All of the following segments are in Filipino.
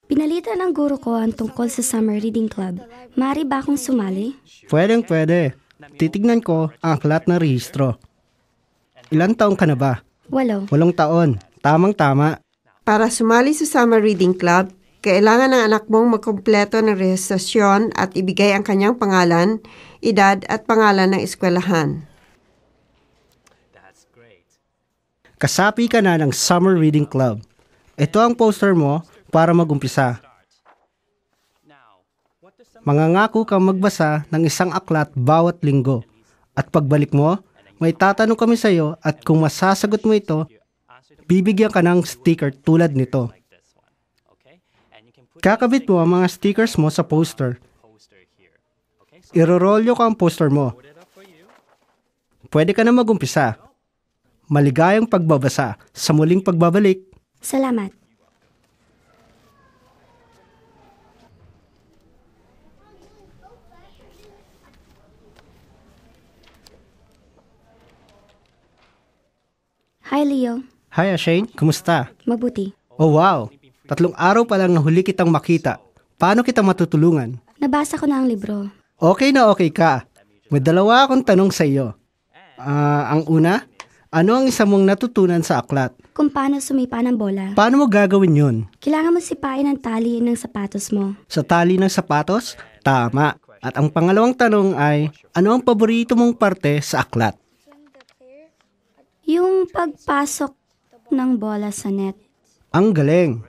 Pinalita ng guro ko ang tungkol sa Summer Reading Club. Maaari ba akong sumali? Pwede. Titignan ko ang aklat ng rehistro. Ilan taong ka na ba? 8. 8 taon. Tamang-tama. Para sumali sa Summer Reading Club, kailangan ng anak mong magkumpleto ng rehistrasyon at ibigay ang kanyang pangalan, edad at pangalan ng eskwelahan. Kasapi ka na ng Summer Reading Club. Ito ang poster mo para mag-umpisa. Mangangako kang magbasa ng isang aklat bawat linggo. At pagbalik mo, may tatanong kami sa iyo at kung masasagot mo ito, bibigyan ka ng sticker tulad nito. Kakabit mo ang mga stickers mo sa poster. Irorolyo ka ang poster mo. Pwede ka na mag-umpisa. Maligayang pagbabasa. Sa muling pagbabalik. Salamat. Hi, Leo. Hi, Shane. Kumusta? Mabuti. Oh, wow. 3 araw pa lang na huli kitang makita. Paano kita matutulungan? Nabasa ko na ang libro. Okay na okay ka. May 2 akong tanong sa iyo. Ang una, ano ang isa mong natutunan sa aklat? Kung paano sumipa ng bola. Paano mo gagawin yun? Kailangan mo sipain ang tali ng sapatos mo. Sa tali ng sapatos? Tama. At ang pangalawang tanong ay, ano ang paborito mong parte sa aklat? Yung pagpasok ng bola sa net. Ang galing.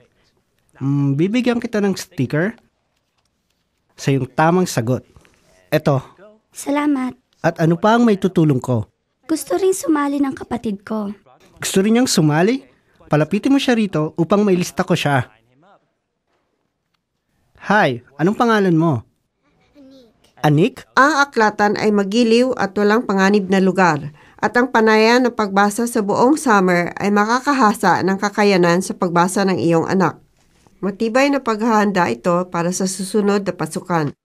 Bibigyan kita ng sticker sa iyong tamang sagot. Eto. Salamat. At ano pa ang may tutulong ko? Gusto rin sumali ng kapatid ko. Gusto rin niyang sumali? Palapitin mo siya rito upang mailista ko siya. Hi, anong pangalan mo? Anik? Ang aklatan ay magiliw at walang panganib na lugar. At ang panaya ng pagbasa sa buong summer ay makakahasa ng kakayanan sa pagbasa ng iyong anak. Matibay na paghahanda ito para sa susunod na pasukan.